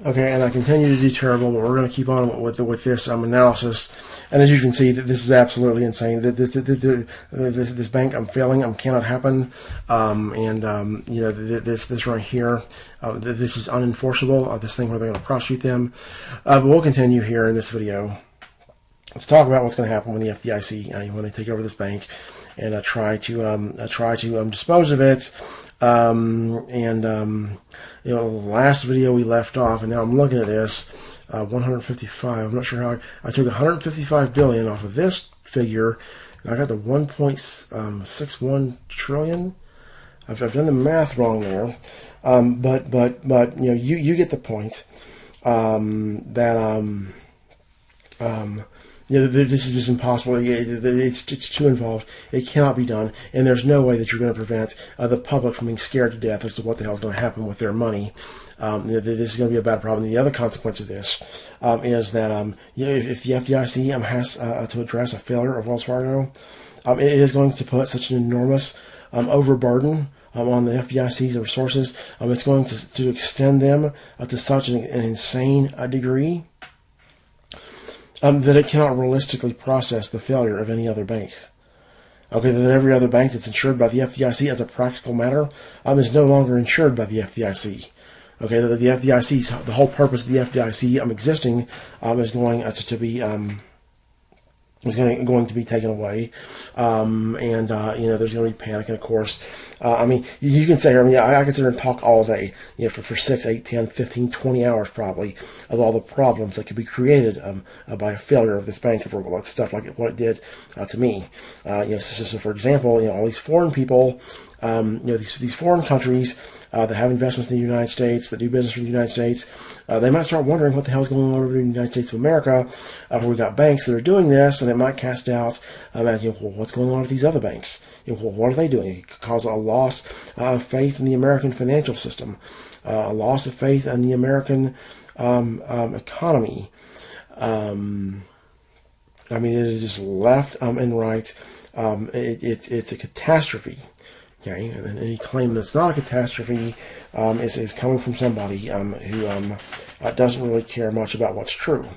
Okay, and I continue to do terrible, but we're going to keep on with this analysis. And as you can see, that this is absolutely insane. This bank, I'm failing, cannot happen. This right here, this is unenforceable. This thing where they're going to prosecute them. But we'll continue here in this video. Let's talk about what's going to happen when the FDIC, when they take over this bank, and try to dispose of it. The last video we left off, and now I'm looking at this, 155. I'm not sure how I took 155 billion off of this figure, and I got the 1.61 trillion. I've done the math wrong there, but you get the point. This is just impossible. It's too involved. It cannot be done, and there's no way that you're going to prevent the public from being scared to death as to what the hell is going to happen with their money. This is going to be a bad problem. The other consequence of this is that if the FDIC has to address a failure of Wells Fargo, it is going to put such an enormous overburden on the FDIC's resources. It's going to extend them to such an insane degree that it cannot realistically process the failure of any other bank. Okay, that every other bank that's insured by the FDIC as a practical matter is no longer insured by the FDIC. Okay, the FDIC, the whole purpose of the FDIC existing is going to be going to be taken away, there's going to be panic. And of course, you can say, I can sit here and talk all day, for 6, 8, 10, 15, 20 hours probably of all the problems that could be created by a failure of this bank, for stuff like what it did to me. So for example, all these foreign people, these foreign countries that have investments in the United States, that do business with the United States, they might start wondering what the hell is going on over in the United States of America, where we got banks that are doing this, and they might cast doubt as, what's going on with these other banks? What are they doing? It could cause a loss of faith in the American financial system, a loss of faith in the American economy. It is just left and right. It's a catastrophe. Okay, and any claim that's not a catastrophe is coming from somebody who doesn't really care much about what's true.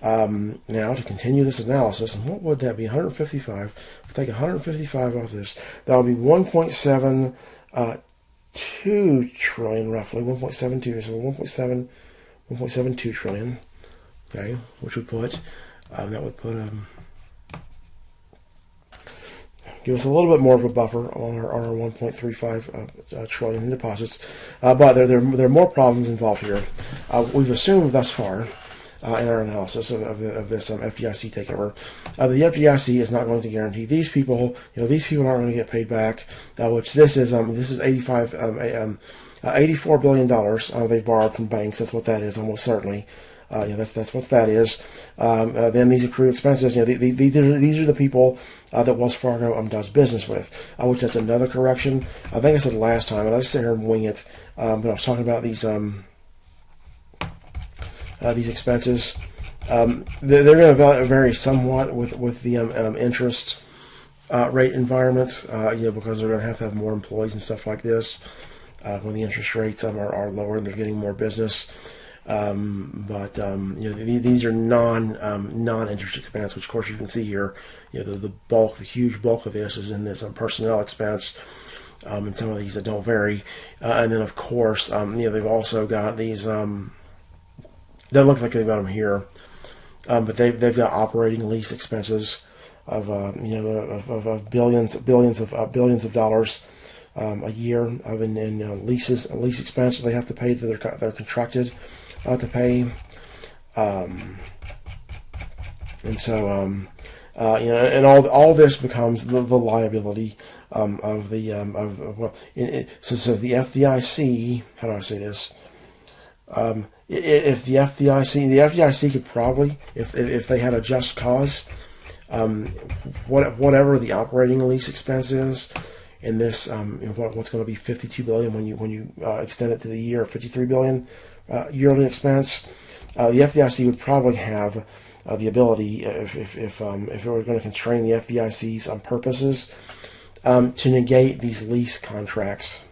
Now, to continue this analysis, and what would that be? 155. If we take 155 off this, that would be 1.72 trillion, roughly 1.72. So 1.72 trillion. Okay, which would put give us a little bit more of a buffer on our 1.35 trillion in deposits, but there are more problems involved here. We've assumed thus far in our analysis of this FDIC takeover, the FDIC is not going to guarantee these people. These people aren't going to get paid back. Which this is $84 billion they've borrowed from banks. That's what that is, almost certainly. That's what that is. Then these accrued expenses. These are the people that Wells Fargo does business with. Which that's another correction. I think I said last time, and I just sit here and wing it. But I was talking about these expenses. They're going to vary somewhat with the interest rate environment. Because they're going to have more employees and stuff like this. When the interest rates are lower and they're getting more business. These are non-interest expense, which of course you can see here. The huge bulk of this is in this personnel expense, and some of these that don't vary. And then of course, they've also got these. Doesn't look like they've got them here, but they've got operating lease expenses of billions of dollars a year in lease expense they have to pay that they're contracted to pay, and all this becomes the liability of the so the FDIC. How do I say this? If the FDIC could probably, if they had a just cause, whatever the operating lease expense is. In this, what's going to be $52 billion when you extend it to the year, $53 billion yearly expense, the FDIC would probably have the ability, if it were going to constrain the FDIC's purposes, to negate these lease contracts.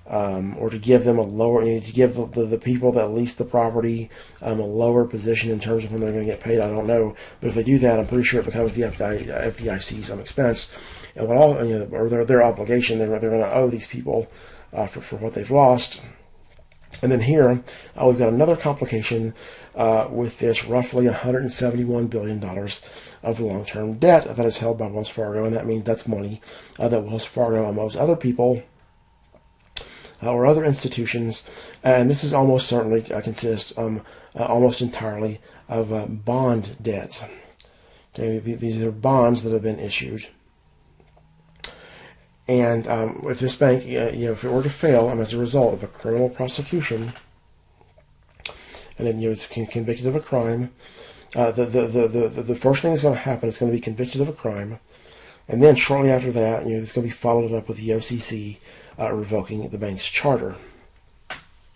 or to give them a lower, to give the people that lease the property a lower position in terms of when they're going to get paid. I don't know, but if they do that, I'm pretty sure it becomes the FDIC's expense, and what all or their obligation. They're going to owe these people for what they've lost. And then here we've got another complication with this roughly $171 billion of long-term debt that is held by Wells Fargo, and that means that's money that Wells Fargo and most other people or other institutions, and this is almost certainly consists almost entirely of bond debt. Okay, these are bonds that have been issued. And if this bank, if it were to fail as a result of a criminal prosecution, and then it's convicted of a crime, the first thing that's going to happen is going to be convicted of a crime, and then shortly after that, it's going to be followed up with the OCC revoking the bank's charter.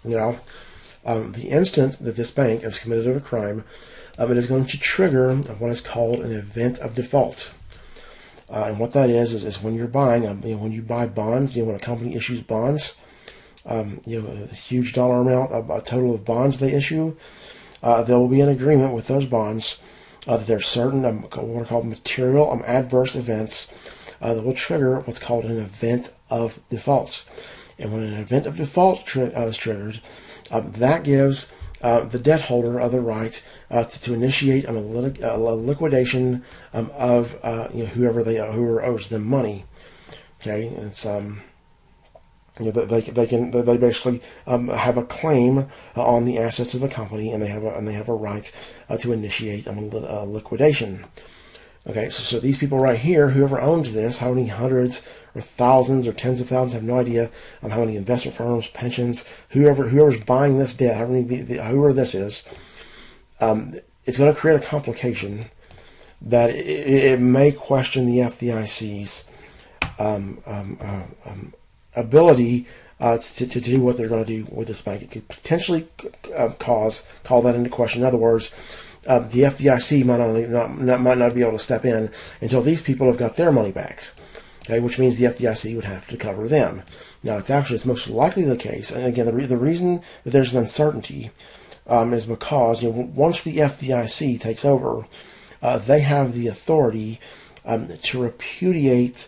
Now, the instant that this bank is committed of a crime, it is going to trigger what is called an event of default. And what that is when you're buying, when you buy bonds, when a company issues bonds, a huge dollar amount, a total of bonds they issue, there will be an agreement with those bonds that there are certain what are called material adverse events that will trigger what's called an event of default. And when an event of default is triggered, that gives the debt holder the right to initiate a liquidation of whoever owes them money. Okay, it's they basically have a claim on the assets of the company, and they have a right to initiate a liquidation. Okay, so these people right here, whoever owns this, how many hundreds or thousands or tens of thousands, I have no idea how many investment firms, pensions, whoever's buying this debt, whoever this is, it's going to create a complication that it may question the FDIC's ability to do what they're going to do with this bank. It could potentially call that into question. In other words, the FDIC might not be able to step in until these people have got their money back. Okay, which means the FDIC would have to cover them. Now, it's most likely the case, and again, the reason that there's an uncertainty is because once the FDIC takes over, they have the authority to repudiate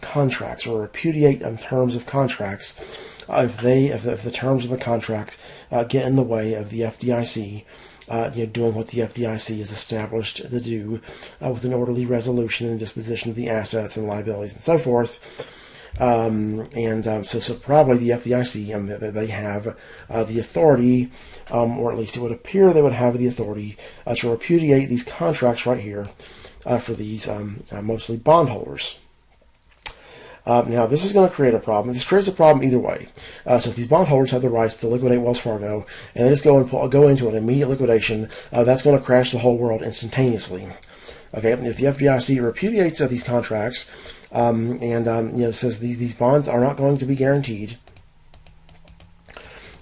contracts or repudiate terms of contracts if the terms of the contract get in the way of the FDIC doing what the FDIC is established to do with an orderly resolution and disposition of the assets and liabilities and so forth. So probably the FDIC, they have the authority, or at least it would appear they would have the authority to repudiate these contracts right here for these mostly bondholders. Now, this is going to create a problem. This creates a problem either way. So if these bondholders have the rights to liquidate Wells Fargo, and they just go into an immediate liquidation, that's going to crash the whole world instantaneously. Okay, if the FDIC repudiates these contracts and says these bonds are not going to be guaranteed,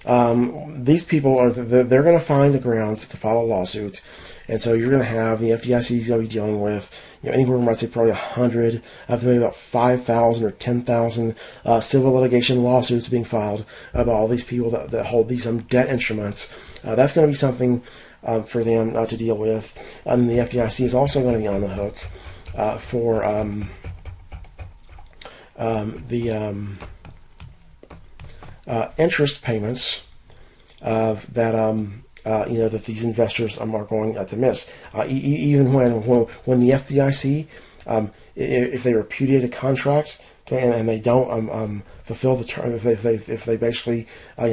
these people they're going to find the grounds to file a lawsuit, and so you're going to have the FDIC is going to be dealing with anywhere from, I'd say, probably 100 up to maybe about 5,000 or 10,000 civil litigation lawsuits being filed by all these people that hold these debt instruments. That's going to be something for them to deal with, and the FDIC is also going to be on the hook for the interest payments that these investors are going to miss. Even when the FDIC, if they repudiate a contract, okay, and they don't fulfill the term, if they basically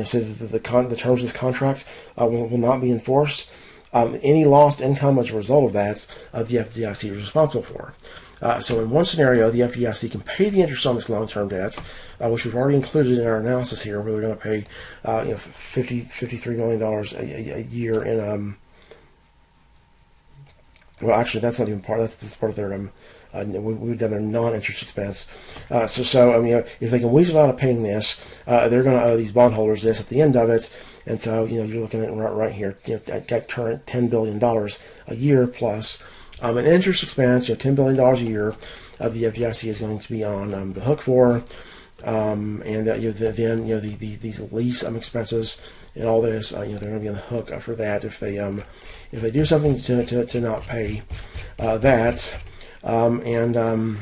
say that the terms of this contract will not be enforced, any lost income as a result of that, the FDIC is responsible for. So in one scenario, the FDIC can pay the interest on this long-term debt, which we've already included in our analysis here, where they're going to pay $53 million a year in well, actually, that's not even part. That's part of their we've done their non-interest expense. So if they can weasel out of paying this, they're going to owe these bondholders this at the end of it. And so you're looking at right here, at current $10 billion a year plus an interest expense, $10 billion a year. The FDIC is going to be on the hook for. and then these lease expenses and all this, they're going to be on the hook for that if they do something to not pay that, and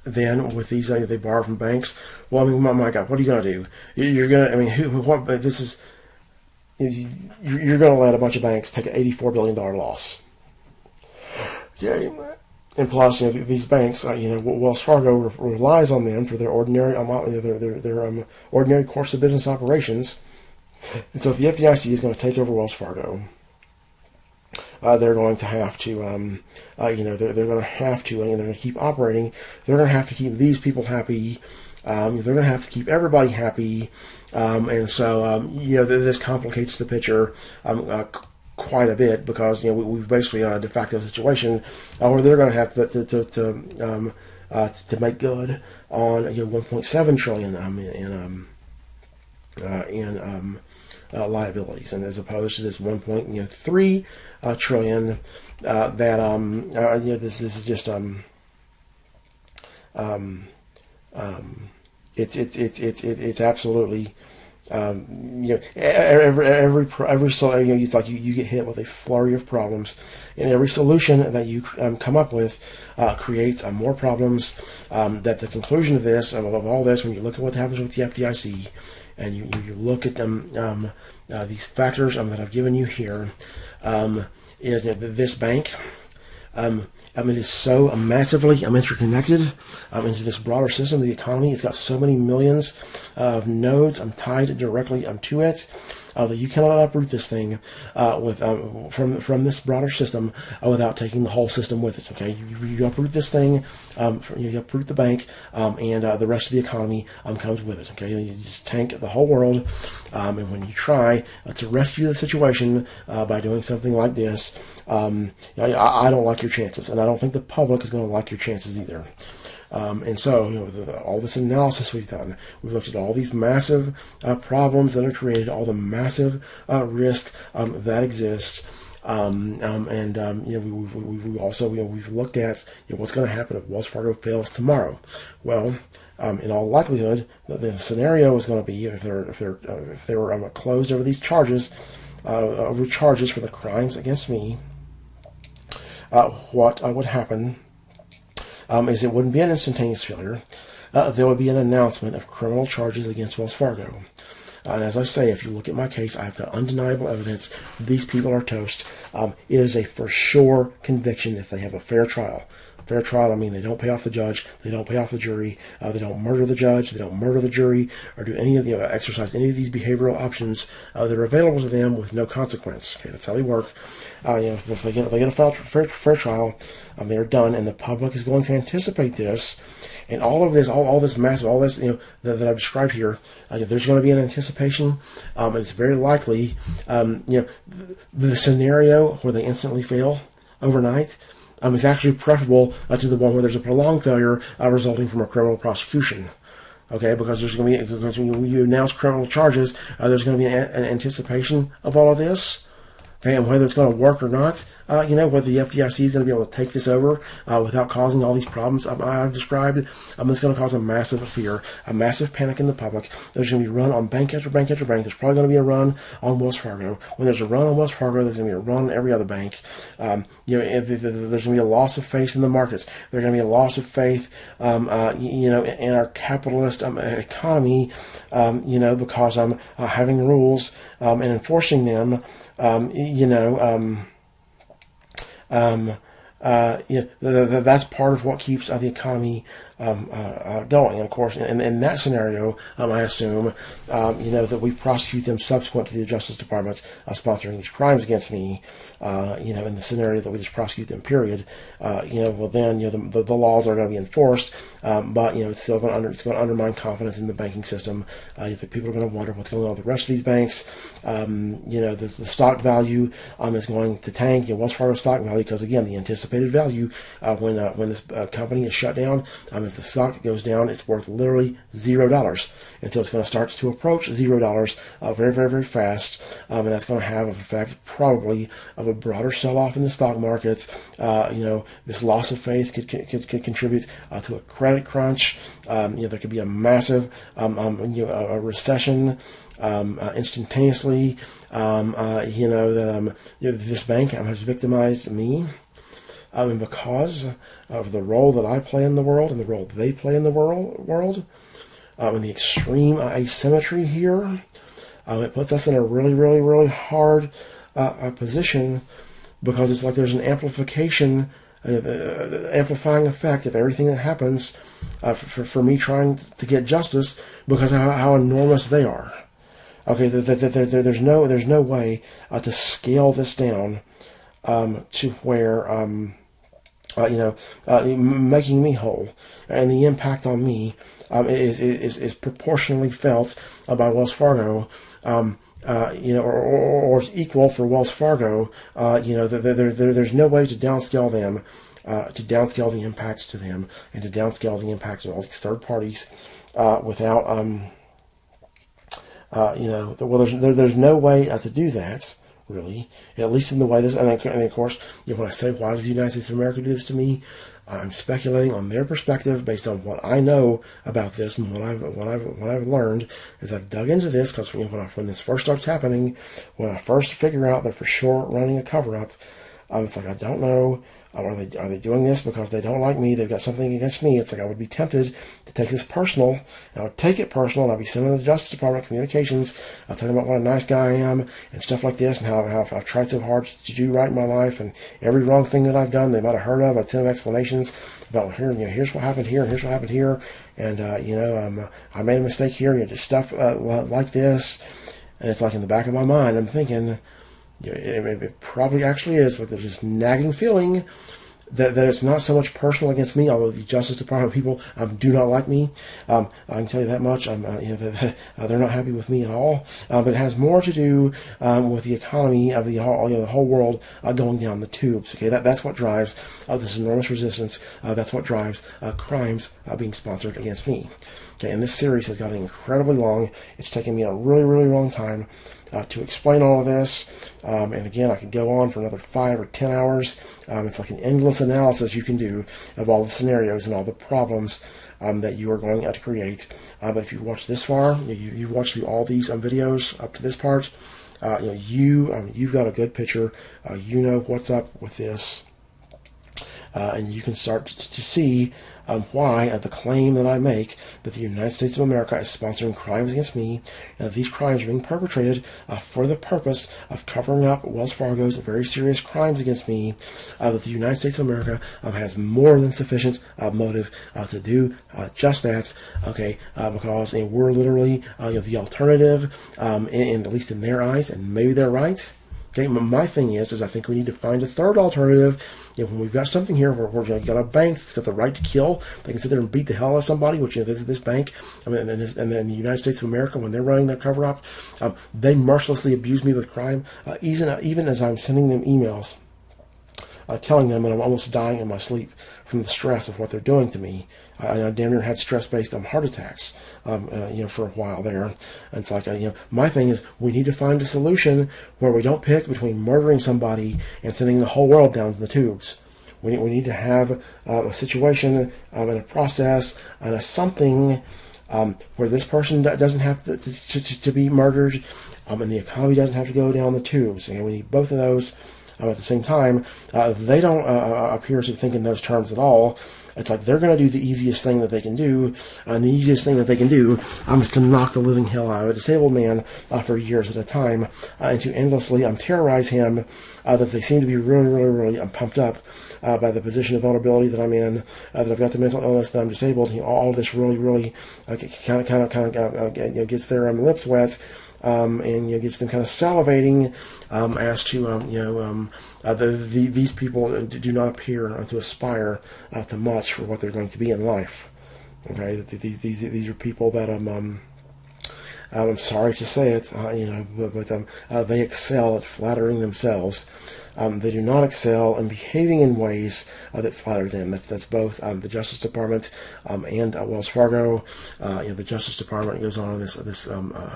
then with these they borrow from banks. Well, I mean, my God, what are you going to do? You're going to, I mean, what? This is, you're going to let a bunch of banks take an $84 billion loss. Yeah. And plus, these banks, Wells Fargo relies on them for their ordinary, ordinary course of business operations. And so, if the FDIC is going to take over Wells Fargo, they're going to have to, they're going to have to, and they're going to keep operating. They're going to have to keep these people happy. They're going to have to keep everybody happy, and so, this complicates the picture quite a bit, because we've basically got a de facto situation where they're going to have to make good on 1.7 trillion in liabilities, and as opposed to this 1.3 trillion that this is just it's absolutely. Every it's like you get hit with a flurry of problems, and every solution that you come up with creates more problems. That the conclusion of this, of all this, when you look at what happens with the FDIC, and you look at them, these factors that I've given you here, is this bank. It is so massively interconnected into this broader system of the economy. It's got so many millions of nodes tied directly to it that you cannot uproot this thing from this broader system without taking the whole system with it. Okay, you uproot this thing, you uproot the bank, and the rest of the economy comes with it. Okay, you just tank the whole world, and when you try to rescue the situation by doing something like this, I don't like your chances, and I don't think the public is going to like your chances either. And so, all this analysis we've done, we've looked at all these massive problems that are created, all the massive risk that exists, and we also we've looked at what's going to happen if Wells Fargo fails tomorrow. Well, in all likelihood, the scenario is going to be if they were closed over these charges, over charges for the crimes against me. What would happen is it wouldn't be an instantaneous failure. There would be an announcement of criminal charges against Wells Fargo. And as I say, if you look at my case, I've got undeniable evidence these people are toast. It is a for sure conviction if they have a fair trial. Fair trial, I mean, they don't pay off the judge, they don't pay off the jury, they don't murder the judge, they don't murder the jury, or do any of exercise any of these behavioral options that are available to them with no consequence. Okay, that's how they work. If they get a fair trial, they're done, and the public is going to anticipate this. And all of this, all this massive, all this, that I've described here, there's going to be an anticipation, and it's very likely, the scenario where they instantly fail overnight is actually preferable to the one where there's a prolonged failure resulting from a criminal prosecution. Okay, because when you announce criminal charges, there's going to be an anticipation of all of this. Okay, and whether it's going to work or not, whether the FDIC is going to be able to take this over without causing all these problems I've described, it's going to cause a massive fear, a massive panic in the public. There's going to be a run on bank after bank after bank. There's probably going to be a run on Wells Fargo. When there's a run on Wells Fargo, there's going to be a run on every other bank. There's going to be a loss of faith in the markets. There's going to be a loss of faith, in our capitalist economy, because I'm having rules and enforcing them. That's part of what keeps the economy going. And of course, in that scenario, I assume, that we prosecute them subsequent to the Justice Department sponsoring these crimes against me. In the scenario that we just prosecute them, period. Well then, the laws are going to be enforced, but it's still going to undermine confidence in the banking system. People are going to wonder what's going on with the rest of these banks. The stock value is going to tank. Wells Fargo stock value, because again, the anticipated value when this company is shut down is as the stock goes down, it's worth literally $0. And so it's going to start to approach $0 very, very, very fast. And that's going to have an effect probably of a broader sell-off in the stock markets. This loss of faith could contribute to a credit crunch. There could be a massive a recession instantaneously. This bank has victimized me. And because of the role that I play in the world and the role they play in the world, and the extreme asymmetry here, it puts us in a really, really, really hard position, because it's like there's an amplification, amplifying effect of everything that happens for me trying to get justice, because of how enormous they are. Okay, there's no way to scale this down to where making me whole, and the impact on me is proportionally felt by Wells Fargo, or is equal for Wells Fargo. There's no way to downscale them, to downscale the impacts to them, and to downscale the impact of all these third parties without there's no way to do that, really, at least in the way this, and of course, when I say, why does the United States of America do this to me, I'm speculating on their perspective based on what I know about this and what I've learned. As I've dug into this, because when this first starts happening, when I first figure out they're for sure running a cover-up, it's like, I don't know. Are they doing this because they don't like me? They've got something against me. It's like I would be tempted to take this personal, and I would take it personal, and I'd be sending the Justice Department communications. I'll tell them about what a nice guy I am and stuff like this, and how I've tried so hard to do right in my life, and every wrong thing that I've done they might have heard of. I'd send them explanations about here's what happened here, and here's what happened here, and I made a mistake here. Just stuff like this, and it's like in the back of my mind, I'm thinking. It probably actually is, like there's this nagging feeling that it's not so much personal against me, although the Justice Department people do not like me. I can tell you that much. They're not happy with me at all. But it has more to do with the economy of the whole world going down the tubes. Okay, that's what drives this enormous resistance. That's what drives crimes being sponsored against me. Okay, and this series has gotten incredibly long. It's taken me a really, really long time to explain all of this, and again, I could go on for another 5 or 10 hours. It's like an endless analysis you can do of all the scenarios and all the problems that you are going to create. But if you watch this far, you watch through all these videos up to this part, you've got a good picture. You know what's up with this, and you can start to see why the claim that I make that the United States of America is sponsoring crimes against me, and that these crimes are being perpetrated for the purpose of covering up Wells Fargo's very serious crimes against me, that the United States of America has more than sufficient motive to do just that, okay, because we're literally the alternative, in at least in their eyes, and maybe they're right. Okay, my thing is I think we need to find a third alternative. When we've got something here where we've got a bank that's got the right to kill, they can sit there and beat the hell out of somebody, which this bank, and then the United States of America, when they're running their cover-up, they mercilessly abuse me with crime, even as I'm sending them emails, telling them that I'm almost dying in my sleep from the stress of what they're doing to me. I damn near had stress-based heart attacks, for a while there. And it's like, my thing is we need to find a solution where we don't pick between murdering somebody and sending the whole world down to the tubes. We need to have a situation and a process and a something where this person doesn't have to be murdered, and the economy doesn't have to go down the tubes. We need both of those. At the same time, they don't appear to think in those terms at all. It's like they're going to do the easiest thing that they can do, and the easiest thing that they can do is to knock the living hell out of a disabled man for years at a time, and to endlessly terrorize him, that they seem to be really, really, really pumped up by the position of vulnerability that I'm in, that I've got the mental illness, that I'm disabled. All this really, really kind of gets their lips wet. And gets them kind of salivating as to these people do not appear to aspire to much for what they're going to be in life. Okay, these are people that I'm sorry to say it, they excel at flattering themselves. They do not excel in behaving in ways that flatter them. That's both the Justice Department and Wells Fargo. The Justice Department goes on this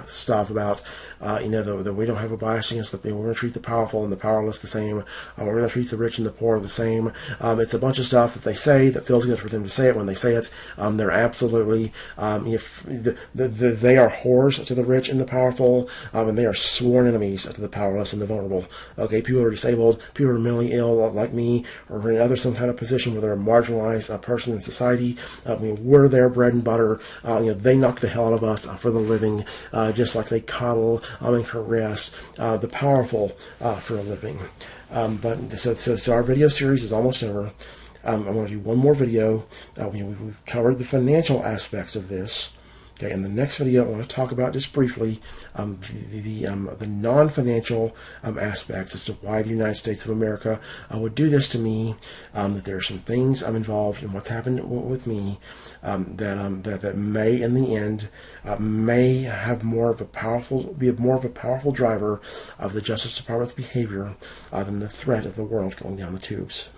stuff about that we don't have a bias against we're going to treat the powerful and the powerless the same. We're going to treat the rich and the poor the same. It's a bunch of stuff that they say that feels good for them to say it when they say it. They're absolutely they are whores to the rich and the powerful, and they are sworn enemies to the powerless and the vulnerable. Okay, people who are disabled, people who are mentally ill like me, or in some kind of position where they're a marginalized person in society. We're their bread and butter. They knock the hell out of us for the living, just like they coddle and caress the powerful for a living. So our video series is almost over. I'm going to do one more video. We've covered the financial aspects of this. Okay, in the next video, I want to talk about just briefly the non-financial aspects as to why the United States of America would do this to me. That there are some things I'm involved in what's happened with me that may, in the end, may have be more of a powerful driver of the Justice Department's behavior than the threat of the world going down the tubes.